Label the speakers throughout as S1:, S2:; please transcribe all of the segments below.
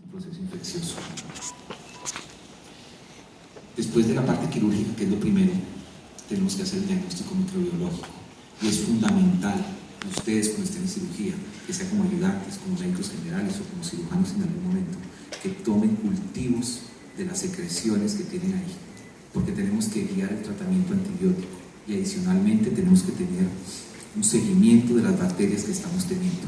S1: un proceso infeccioso. Después de la parte quirúrgica, que es lo primero, tenemos que hacer el diagnóstico microbiológico. Y es fundamental que ustedes, cuando estén en cirugía, que sea como ayudantes, como médicos generales o como cirujanos en algún momento, que tomen cultivos de las secreciones que tienen ahí, porque tenemos que guiar el tratamiento antibiótico y adicionalmente tenemos que tener un seguimiento de las bacterias que estamos teniendo.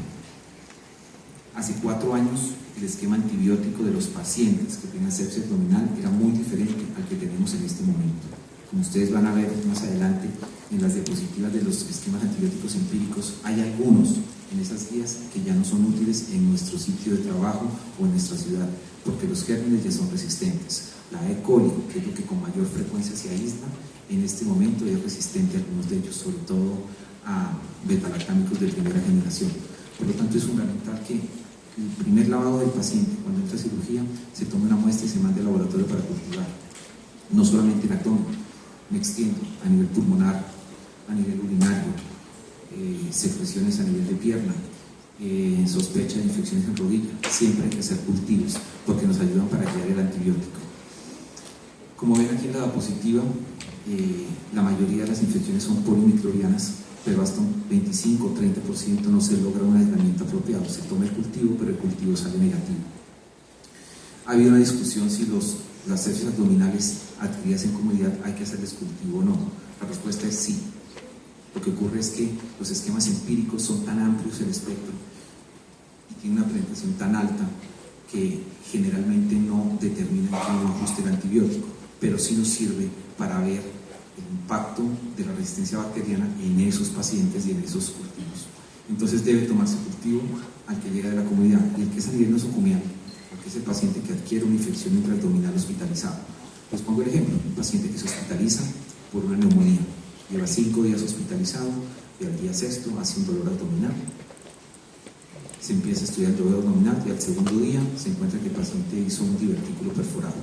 S1: Hace 4 años el esquema antibiótico de los pacientes que tienen sepsis abdominal era muy diferente al que tenemos en este momento. Como ustedes van a ver más adelante en las diapositivas de los esquemas antibióticos empíricos, hay algunos en esas guías que ya no son útiles en nuestro sitio de trabajo o en nuestra ciudad, porque los gérmenes ya son resistentes. La E. coli, que es lo que con mayor frecuencia se aísla, en este momento es resistente a algunos de ellos, sobre todo a betalactámicos de primera generación. Por lo tanto, es fundamental que el primer lavado del paciente, cuando entra a cirugía, se tome una muestra y se mande al laboratorio para cultivar. No solamente el abdomen, me extiendo a nivel pulmonar, a nivel urinario, secreciones a nivel de pierna, sospecha de infecciones en rodilla. Siempre hay que hacer cultivos porque nos ayudan para guiar el antibiótico. Como ven aquí en la diapositiva, la mayoría de las infecciones son polimicrobianas, pero hasta un 25 o 30% no se logra un aislamiento apropiado. Se toma el cultivo, pero el cultivo sale negativo. Ha habido una discusión si las sepsis abdominales adquiridas en comunidad hay que hacerles cultivo o no. La respuesta es sí. Lo que ocurre es que los esquemas empíricos son tan amplios el espectro y tienen una presentación tan alta que generalmente no determinan que no ajuste el antibiótico, pero sí nos sirve para ver el impacto de la resistencia bacteriana en esos pacientes y en esos cultivos. Entonces debe tomarse cultivo al que llega de la comunidad, y el que es a nivel nosocomial, porque es el paciente que adquiere una infección intraabdominal hospitalizado. Les pongo el ejemplo: un paciente que se hospitaliza por una neumonía, lleva 5 días hospitalizado y al día 6º hace un dolor abdominal. Se empieza a estudiar el dolor abdominal y al segundo día se encuentra que el paciente hizo un divertículo perforado.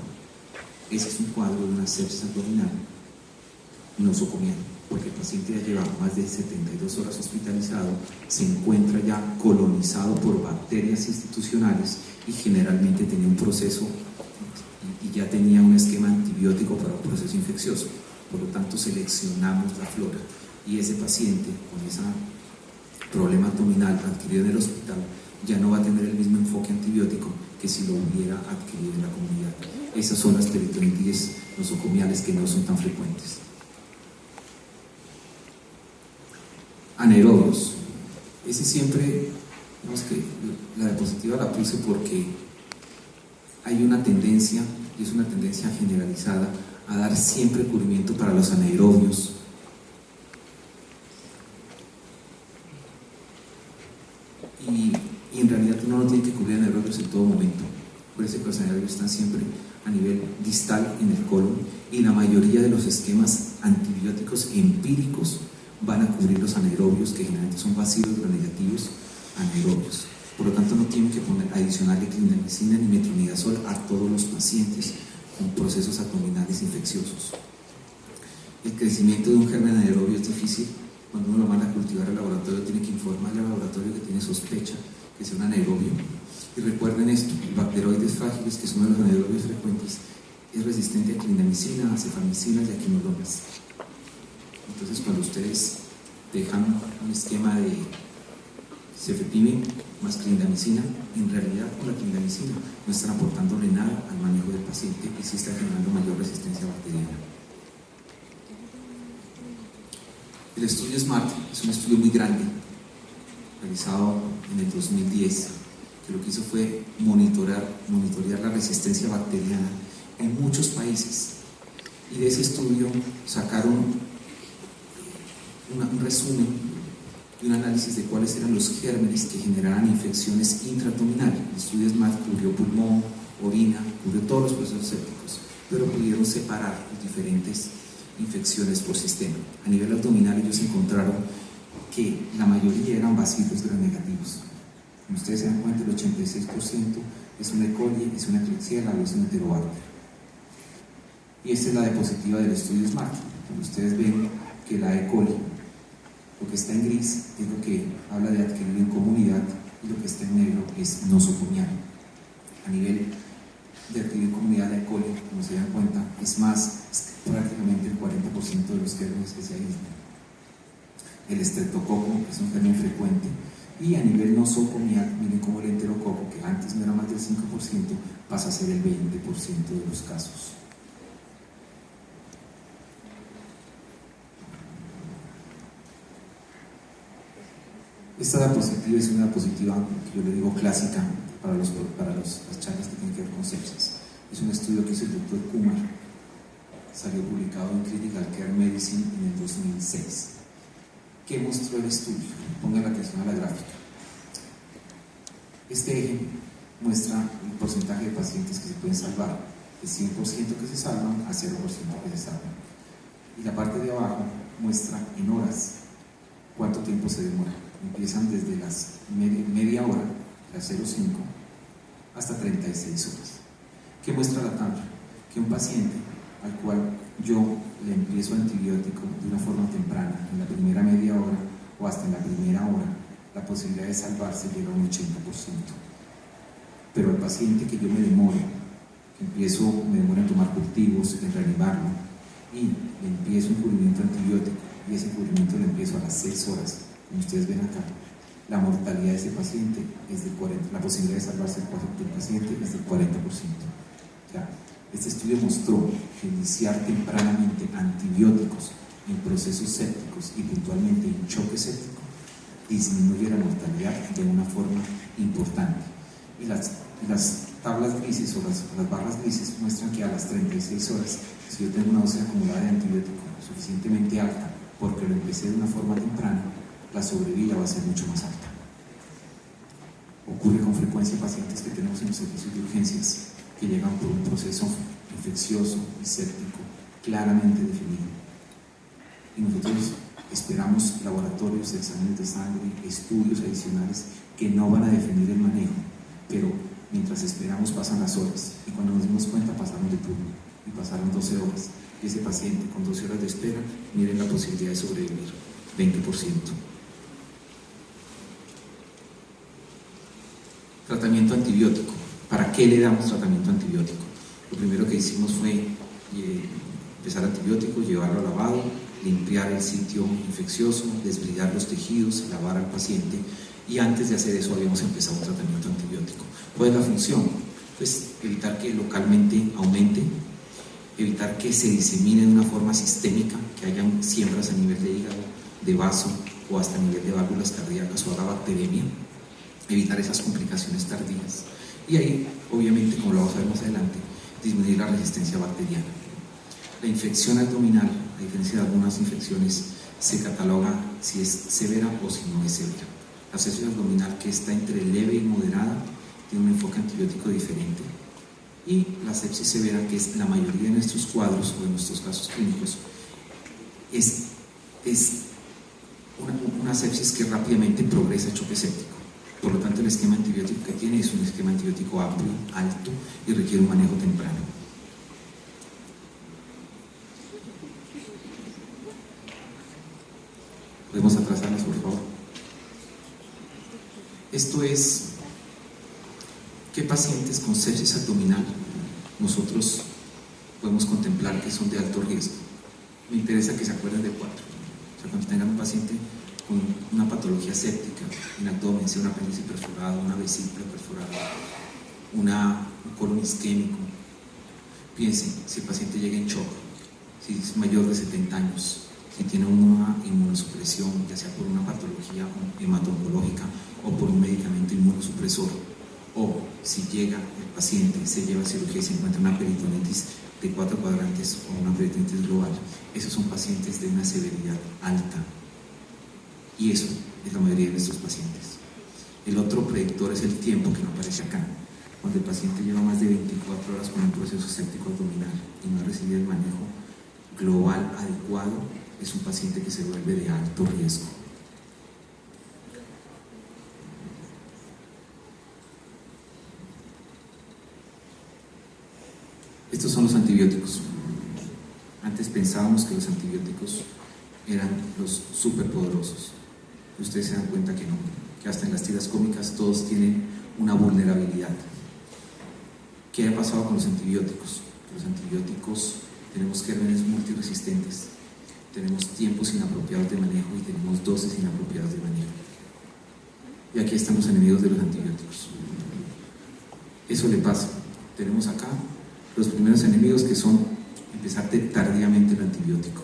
S1: Ese es un cuadro de una sepsis abdominal nosocomial, porque el paciente ya lleva más de 72 horas hospitalizado, se encuentra ya colonizado por bacterias institucionales y generalmente tenía un proceso y ya tenía un esquema antibiótico para un proceso infeccioso. Por lo tanto, seleccionamos la flora y ese paciente con ese problema abdominal adquirido en el hospital ya no va a tener el mismo enfoque antibiótico que si lo hubiera adquirido en la comunidad. Esas son las peritonitis nosocomiales que no son tan frecuentes. Anaerobios. Ese siempre, digamos que la diapositiva la puse porque hay una tendencia, y es una tendencia generalizada, a dar siempre cubrimiento para los anaerobios. Y en realidad uno no tiene que cubrir anaerobios en todo momento. Por eso que los anaerobios están siempre a nivel distal en el colon, y la mayoría de los esquemas antibióticos empíricos van a cubrir los anaerobios, que generalmente son vacíos negativos anaerobios. Por lo tanto, no tienen que adicionarle clindamicina ni metronidazol a todos los pacientes con procesos abdominales infecciosos. El crecimiento de un germen anaerobio es difícil. Cuando uno lo manda a cultivar al laboratorio, tiene que informarle al laboratorio que tiene sospecha que sea un anaerobio. Y recuerden esto: el Bacteroides fragilis, que es uno de los anaerobios frecuentes, es resistente a clindamicina, a cefamicinas y a quinolonas. Entonces, cuando ustedes dejan un esquema de cefepime más clindamicina, en realidad con la clindamicina no están aportándole nada al manejo del paciente y sí está generando mayor resistencia bacteriana. El estudio SMART es un estudio muy grande, realizado en el 2010, que lo que hizo fue monitorear la resistencia bacteriana en muchos países, y de ese estudio sacaron un resumen y un análisis de cuáles eran los gérmenes que generaban infecciones intraabdominales. El estudio SMART cubrió pulmón, orina, cubrió todos los procesos sépticos, pero pudieron separar las diferentes infecciones por sistema. A nivel abdominal ellos encontraron que la mayoría eran bacilos gram-negativos. Como ustedes se dan cuenta, el 86% es una E. coli, es una Klebsiella o es un Enterobacter. Y esta es la diapositiva del estudio SMART, donde ustedes ven que la E. coli, lo que está en gris es lo que habla de adquirir en comunidad y lo que está en negro es nosocomial. A nivel de adquirir comunidad de alcohol, como se dan cuenta, es prácticamente el 40% de los gérmenes que se aíslan. El estreptococo es un germen frecuente, y a nivel nosocomial, miren cómo el enterococo, que antes no era más del 5%, pasa a ser el 20% de los casos. Esta diapositiva es una diapositiva que yo le digo clásica para las charlas que tienen que ver con sepsis. Es un estudio que hizo el doctor Kumar, salió publicado en Critical Care Medicine en el 2006. ¿Qué mostró el estudio? Pongan la atención a la gráfica. Este eje muestra el porcentaje de pacientes que se pueden salvar, de 100% que se salvan a 0% que se salvan. Y la parte de abajo muestra en horas cuánto tiempo se demora. Empiezan desde las media hora, las 0,5, hasta 36 horas. ¿Qué muestra la tabla? Que un paciente al cual yo le empiezo antibiótico de una forma temprana, en la primera media hora o hasta en la primera hora, la posibilidad de salvarse llega a un 80%. Pero el paciente que yo me demoro en tomar cultivos, en reanimarlo, y le empiezo un cubrimiento antibiótico, y ese cubrimiento le empiezo a las 6 horas, como ustedes ven acá, la mortalidad de ese paciente es del 40%, la posibilidad de salvarse del paciente es del 40%. O sea, este estudio mostró que iniciar tempranamente antibióticos en procesos sépticos y puntualmente en choque séptico disminuye la mortalidad de una forma importante. Y las tablas grises o las barras grises muestran que a las 36 horas, si yo tengo una dosis acumulada de antibiótico suficientemente alta porque lo empecé de una forma temprana, la sobrevida va a ser mucho más alta. Ocurre con frecuencia en pacientes que tenemos en los servicios de urgencias que llegan por un proceso infeccioso y séptico claramente definido. Y nosotros esperamos laboratorios, exámenes de sangre, estudios adicionales que no van a definir el manejo, pero mientras esperamos pasan las horas y cuando nos dimos cuenta pasaron de turno y pasaron 12 horas y ese paciente con 12 horas de espera, miren la posibilidad de sobrevivir, 20%. Tratamiento antibiótico. ¿Para qué le damos tratamiento antibiótico? Lo primero que hicimos fue empezar antibiótico, llevarlo al lavado, limpiar el sitio infeccioso, desbridar los tejidos, lavar al paciente, y antes de hacer eso habíamos empezado un tratamiento antibiótico. ¿Cuál es la función? Pues evitar que localmente aumente, evitar que se disemine de una forma sistémica, que hayan siembras a nivel de hígado, de vaso o hasta a nivel de válvulas cardíacas o haga bacteremia, evitar esas complicaciones tardías. Y ahí, obviamente, como lo vamos a ver más adelante, disminuir la resistencia bacteriana. La infección abdominal, a diferencia de algunas infecciones, se cataloga si es severa o si no es severa. La sepsis abdominal, que está entre leve y moderada, tiene un enfoque antibiótico diferente. Y la sepsis severa, que es la mayoría de nuestros cuadros o de nuestros casos clínicos, es una sepsis que rápidamente progresa a choque séptico. Por lo tanto, el esquema antibiótico que tiene es un esquema antibiótico amplio, alto y requiere un manejo temprano. ¿Podemos atrasarlas, por favor? Esto es qué pacientes con sepsis abdominal nosotros podemos contemplar que son de alto riesgo. Me interesa que se acuerden de 4. O sea, cuando tengan un paciente con una patología séptica en abdomen, sea un apéndice perforado, una vesícula perforada, un colon isquémico, piensen si el paciente llega en shock, si es mayor de 70 años, si tiene una inmunosupresión, ya sea por una patología hemato-oncológica o por un medicamento inmunosupresor, o si llega el paciente, se lleva a cirugía y se encuentra una peritonitis de 4 cuadrantes o una peritonitis global. Esos son pacientes de una severidad alta. Y eso es la mayoría de nuestros pacientes. El otro predictor es el tiempo, que no aparece acá. Cuando el paciente lleva más de 24 horas con un proceso séptico abdominal y no recibe el manejo global adecuado, es un paciente que se vuelve de alto riesgo. Estos son los antibióticos. Antes pensábamos que los antibióticos eran los superpoderosos. Ustedes se dan cuenta que no, que hasta en las tiras cómicas todos tienen una vulnerabilidad. ¿Qué ha pasado con los antibióticos? Los antibióticos, tenemos gérmenes multiresistentes, tenemos tiempos inapropiados de manejo y tenemos dosis inapropiadas de manejo. Y aquí están los enemigos de los antibióticos. Eso le pasa. Tenemos acá los primeros enemigos, que son empezar tardíamente el antibiótico,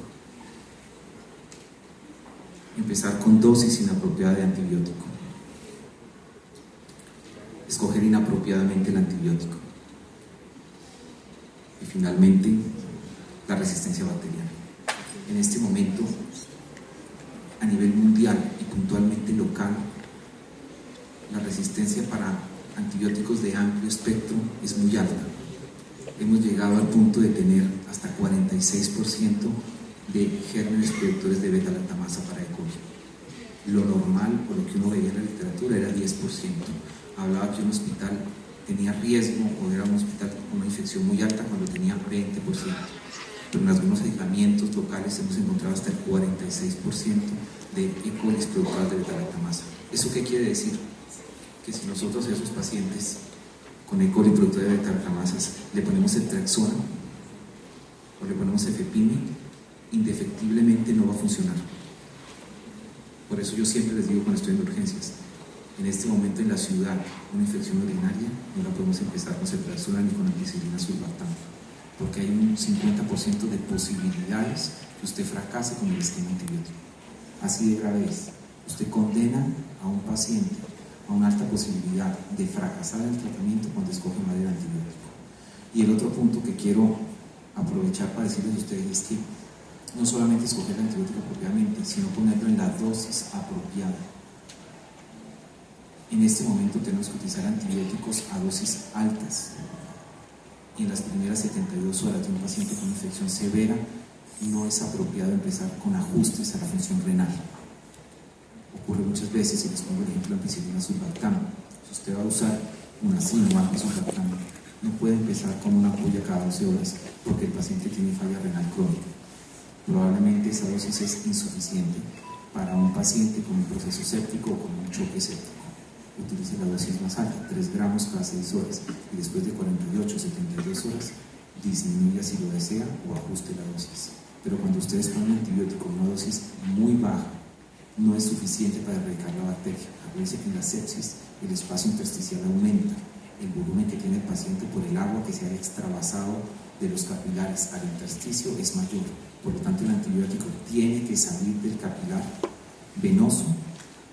S1: empezar con dosis inapropiada de antibiótico, escoger inapropiadamente el antibiótico y finalmente la resistencia bacteriana. En este momento, a nivel mundial y puntualmente local, la resistencia para antibióticos de amplio espectro es muy alta. Hemos llegado al punto de tener hasta 46% de gérmenes productores de beta-lactamasa para E. coli. Lo normal, o lo que uno veía en la literatura, era 10%. Hablaba que un hospital tenía riesgo, o era un hospital con una infección muy alta cuando tenía 20%. Pero en algunos aislamientos locales hemos encontrado hasta el 46% de E. coli productoras de beta-lactamasa. ¿Eso qué quiere decir? Que si nosotros a esos pacientes con E. coli productora de beta-lactamasas le ponemos ceftriaxona o le ponemos efepime, indefectiblemente no va a funcionar. Por eso yo siempre les digo cuando estoy en urgencias, en este momento en la ciudad, una infección urinaria no la podemos empezar con ceftriaxona ni con ampicilina sulbactam, porque hay un 50% de posibilidades que usted fracase con el esquema antibiótico. Así de grave es. Usted condena a un paciente a una alta posibilidad de fracasar en el tratamiento cuando escoge mal el antibiótico. Y el otro punto que quiero aprovechar para decirles a ustedes es que no solamente escoger el antibiótico apropiadamente, sino ponerlo en la dosis apropiada. En este momento tenemos que utilizar antibióticos a dosis altas. Y en las primeras 72 horas de un paciente con infección severa no es apropiado empezar con ajustes a la función renal. Ocurre muchas veces, y les pongo el ejemplo de ampicilina sulbactam. Si usted va a usar una ampicilina sulbactam, no puede empezar con una ampolla cada 12 horas porque el paciente tiene falla renal crónica. Probablemente esa dosis es insuficiente para un paciente con un proceso séptico o con un choque séptico. Utilice la dosis más alta, 3 gramos cada 6 horas, y después de 48 o 72 horas disminuya si lo desea o ajuste la dosis. Pero cuando ustedes ponen antibiótico en una dosis muy baja, no es suficiente para erradicar la bacteria. Acuérdense que en la sepsis el espacio intersticial aumenta, el volumen que tiene el paciente por el agua que se ha extravasado de los capilares al intersticio es mayor. Por lo tanto, el antibiótico tiene que salir del capilar venoso,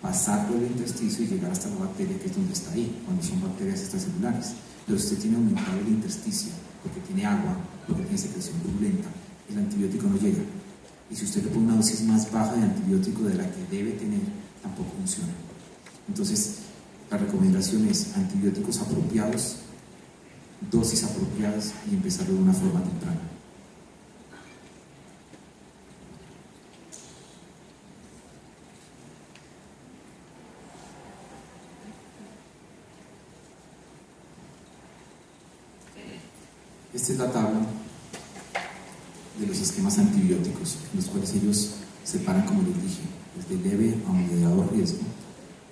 S1: pasar por el intersticio y llegar hasta la bacteria, que es donde está ahí, cuando son bacterias extracelulares. Pero si usted tiene aumentado el intersticio porque tiene agua, porque tiene secreción purulenta, el antibiótico no llega. Y si usted le pone una dosis más baja de antibiótico de la que debe tener, tampoco funciona. Entonces, la recomendación es antibióticos apropiados, dosis apropiadas y empezarlo de una forma temprana. Esta es la tabla de los esquemas antibióticos, en los cuales ellos separan, como les dije, desde leve a moderado riesgo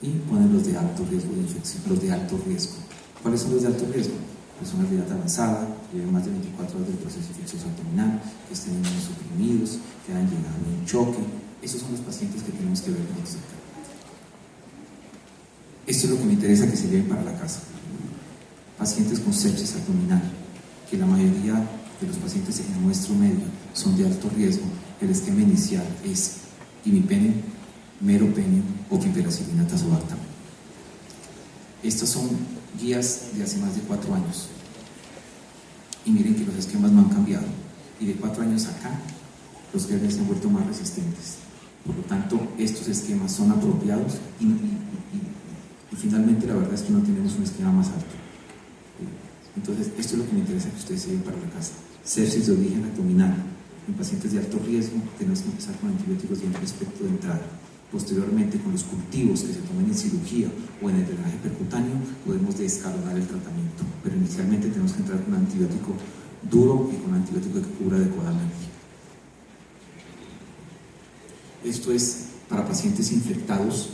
S1: y ponen los de alto riesgo de infección, los de alto riesgo. ¿Cuáles son los de alto riesgo? Personas de edad avanzada, que lleven más de 24 horas del proceso infeccioso abdominal, que estén inmunosuprimidos, que hayan llegado en choque. Esos son los pacientes que tenemos que ver nosotros acá. Esto es lo que me interesa que se lleven para la casa. Pacientes con sepsis abdominal, que la mayoría de los pacientes en nuestro medio son de alto riesgo. El esquema inicial es imipenem, meropenem o piperacillina tazobactam. Estas son guías de hace más de 4 años y miren que los esquemas no han cambiado, y de 4 años acá los gérmenes se han vuelto más resistentes. Por lo tanto, estos esquemas son apropiados y finalmente la verdad es que no tenemos un esquema más alto. Entonces, esto es lo que me interesa que ustedes se lleven para la casa. Sepsis de origen abdominal. En pacientes de alto riesgo tenemos que empezar con antibióticos de amplio espectro de entrada. Posteriormente, con los cultivos que se tomen en cirugía o en el drenaje percutáneo, podemos descalonar el tratamiento. Pero inicialmente tenemos que entrar con un antibiótico duro y con un antibiótico que cubra adecuadamente. Esto es para pacientes infectados,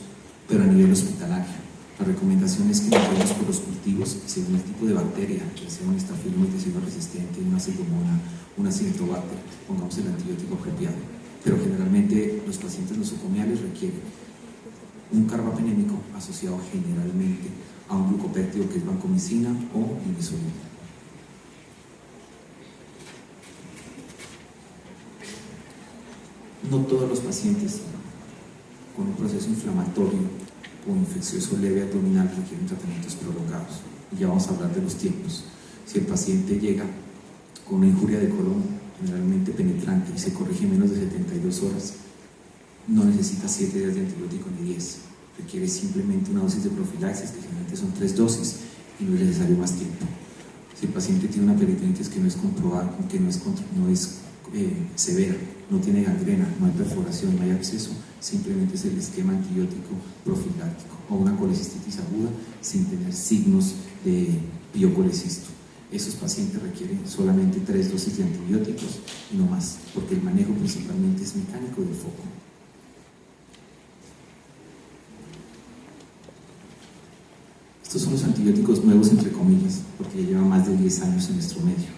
S1: pero a nivel hospitalario. La recomendación es que nos por los cultivos según el tipo de bacteria, que sea un Staphylococcus resistente, una Pseudomonas, una Acinetobacter, pongamos el antibiótico apropiado. Pero generalmente los pacientes nosocomiales requieren un carbapenémico asociado generalmente a un glucopéptido que es vancomicina o nimesulida. No todos los pacientes con un proceso inflamatorio o infeccioso leve abdominal requieren tratamientos prolongados. Y ya vamos a hablar de los tiempos. Si el paciente llega con una injuria de colon generalmente penetrante y se corrige en menos de 72 horas, no necesita 7 días de antibiótico ni 10. Requiere simplemente una dosis de profilaxis, que generalmente son 3 dosis, y no es necesario más tiempo. Si el paciente tiene una peritonitis que no es comprobada, que no es severa, no tiene gangrena, no hay perforación, no hay absceso, simplemente es el esquema antibiótico profiláctico, o una colecistitis aguda sin tener signos de piocolecisto. Esos pacientes requieren solamente 3 dosis de antibióticos y no más, porque el manejo principalmente es mecánico del foco. Estos son los antibióticos nuevos, entre comillas, porque ya llevan más de 10 años en nuestro medio.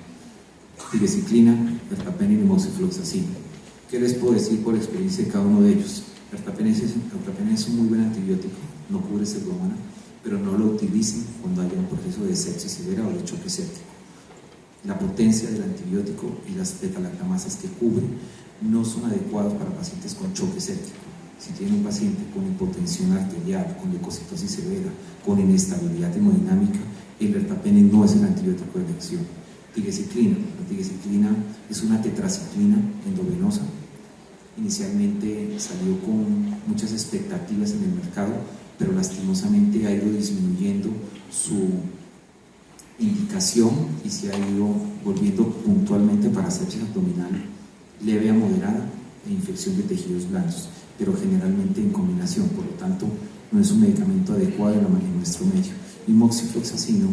S1: Tigecyclina, ertapenem y moxifloxacin. ¿Qué les puedo decir por experiencia de cada uno de ellos? Ertapenem es un muy buen antibiótico, no cubre Pseudomonas, pero no lo utilicen cuando haya un proceso de sepsis severa o de choque séptico. La potencia del antibiótico y las beta-lactamasas que cubre no son adecuados para pacientes con choque séptico. Si tiene un paciente con hipotensión arterial, con leucocitosis severa, con inestabilidad hemodinámica, el ertapenem no es el antibiótico de elección. Tigecyclina. La tigecyclina es una tetraciclina endovenosa. Inicialmente salió con muchas expectativas en el mercado, pero lastimosamente ha ido disminuyendo su indicación y se ha ido volviendo puntualmente para sepsis abdominal leve a moderada e infección de tejidos blandos, pero generalmente en combinación. Por lo tanto, no es un medicamento adecuado en nuestro medio. Y moxifloxacino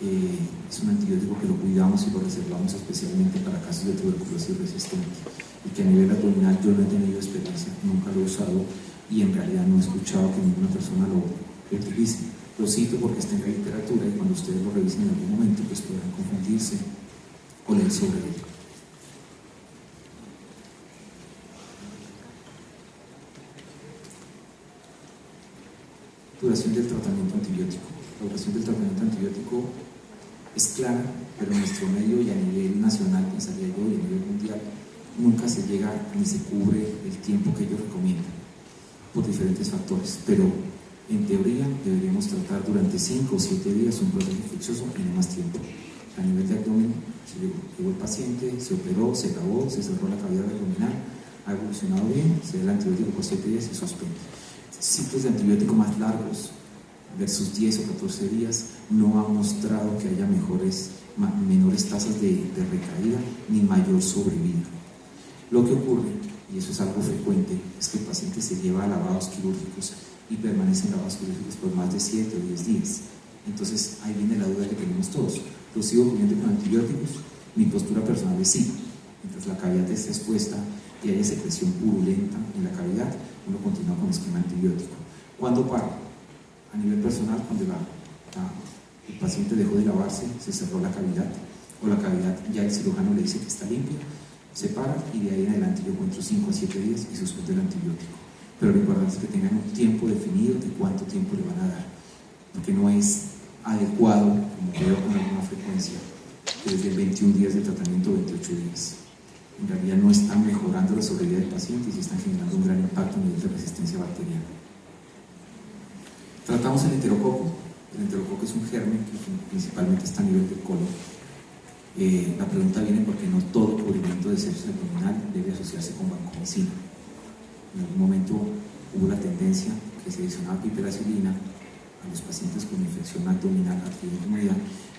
S1: es un antibiótico que lo cuidamos y lo reservamos especialmente para casos de tuberculosis resistente, y que a nivel abdominal yo no he tenido experiencia, nunca lo he usado y en realidad no he escuchado que ninguna persona lo utilice. Lo cito porque está en la literatura y cuando ustedes lo revisen en algún momento pues podrán confundirse o leer sobre él. Duración del tratamiento antibiótico. La duración del tratamiento antibiótico es clara, pero en nuestro medio y a nivel nacional, pensaría yo, y a nivel mundial, nunca se llega ni se cubre el tiempo que ellos recomiendan, por diferentes factores, pero en teoría deberíamos tratar durante 5 o 7 días un proceso infeccioso y no más tiempo. A nivel de abdomen, se llegó el paciente, se operó, se lavó, se cerró la cavidad abdominal, ha evolucionado bien, se da el antibiótico por 7 días y suspende. Ciclos de antibiótico más largos, versus 10 o 14 días, no ha mostrado que haya menores tasas de recaída ni mayor sobrevida. Lo que ocurre, y eso es algo frecuente, es que el paciente se lleva a lavados quirúrgicos y permanece en lavados quirúrgicos por más de 7 o 10 días. Entonces ahí viene la duda que tenemos todos. ¿Lo sigo cubriendo con antibióticos? Mi postura personal es sí. Mientras la cavidad esté expuesta y haya secreción purulenta en la cavidad, uno continúa con el esquema antibiótico. ¿Cuándo paro? A nivel personal, cuando el paciente dejó de lavarse, se cerró la cavidad, o la cavidad ya el cirujano le dice que está limpia, se para y de ahí en adelante yo encuentro 5 a 7 días y suspendo el antibiótico. Pero lo importante es que tengan un tiempo definido de cuánto tiempo le van a dar, porque no es adecuado, como veo con alguna frecuencia, que desde 21 días de tratamiento 28 días. En realidad no están mejorando la sobrevida del paciente y se están generando un gran impacto a nivel de resistencia bacteriana. Tratamos el enterococo. El enterococo es un germen que principalmente está a nivel del colon. La pregunta viene porque no todo cubrimiento de sepsis abdominal debe asociarse con vancomicina. En algún momento hubo la tendencia que se adicionaba piperacilina a los pacientes con infección abdominal adquirida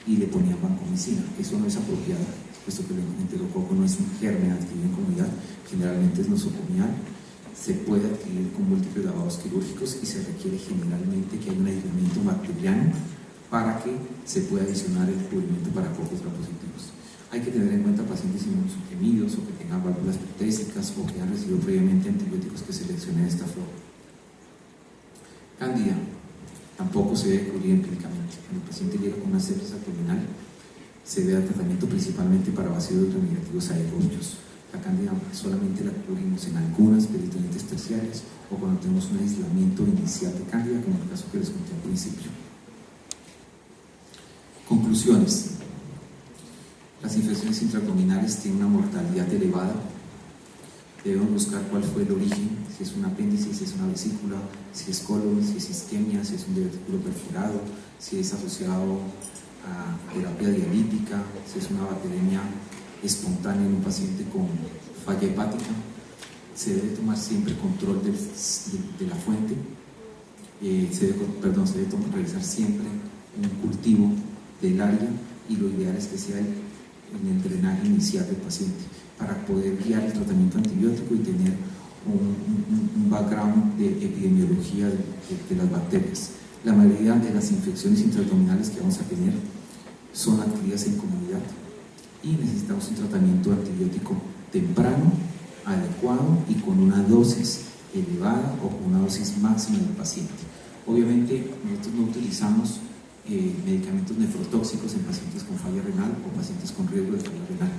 S1: y le ponían vancomicina. Eso no es apropiado, puesto que el enterococo no es un germen adquirido en comunidad, generalmente es nosocomial. Se puede adquirir con múltiples lavados quirúrgicos y se requiere generalmente que haya un aislamiento bacteriano para que se pueda adicionar el cubrimiento para cocos grapositivos. Hay que tener en cuenta pacientes inmunosuprimidos o que tengan válvulas protésicas o que han recibido previamente antibióticos que seleccionen de esta forma. Cándida. Tampoco se debe cubrir empíricamente. Cuando el paciente llega con una sepsis abdominal, se debe dar tratamiento principalmente para vaciados remediativos aerobios. La cándida solamente la cubrimos en algunas peritonitis terciarias o cuando tenemos un aislamiento inicial de cándida, como el caso que les conté al principio. Conclusiones. Las infecciones intraabdominales tienen una mortalidad elevada. Debemos buscar cuál fue el origen, si es un apéndice, si es una vesícula, si es colon, si es isquemia, si es un divertículo perforado, si es asociado a terapia dialítica, si es una bacteremia espontánea en un paciente con falla hepática. Se debe tomar siempre control de la fuente, se debe realizar siempre un cultivo del área y lo ideal es que sea en el drenaje inicial del paciente para poder guiar el tratamiento antibiótico y tener un background de epidemiología de las bacterias. La mayoría de las infecciones intraabdominales que vamos a tener son adquiridas en comunidad y necesitamos un tratamiento antibiótico temprano, adecuado y con una dosis elevada o con una dosis máxima del paciente. Obviamente nosotros no utilizamos medicamentos nefrotóxicos en pacientes con falla renal o pacientes con riesgo de falla renal.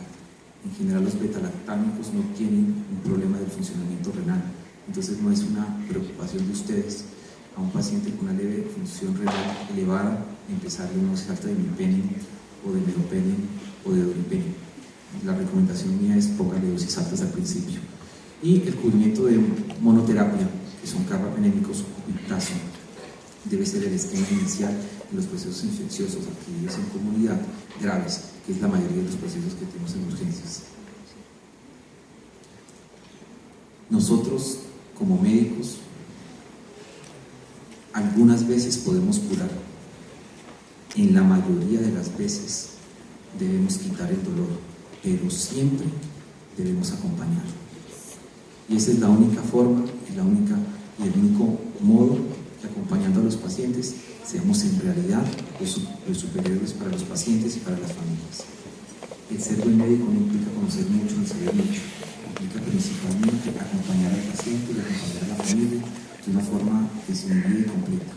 S1: En general los betalactámicos no tienen un problema del funcionamiento renal, entonces no es una preocupación de ustedes a un paciente con una leve función renal elevada empezarle una dosis alta de imipenem o de meropenem o de doripenem. La recomendación mía es póngale dosis altas al principio. Y el cubrimiento de monoterapia, que son carbapenémicos o cupirtazo, debe ser el esquema inicial en los procesos infecciosos adquiridos en comunidad graves, que es la mayoría de los procesos que tenemos en urgencias. Nosotros, como médicos, algunas veces podemos curar. En la mayoría de las veces debemos quitar el dolor, pero siempre debemos acompañar. Y esa es la única forma y el único modo que, acompañando a los pacientes, seamos en realidad los superiores para los pacientes y para las familias. El ser buen médico no implica conocer mucho ni saber mucho, implica principalmente acompañar al paciente y acompañar a la familia de una forma desinhibida y completa.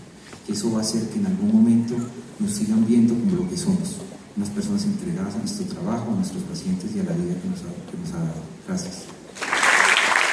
S1: Eso va a hacer que en algún momento nos sigan viendo como lo que somos, unas personas entregadas a nuestro trabajo, a nuestros pacientes y a la vida que nos ha dado. Gracias.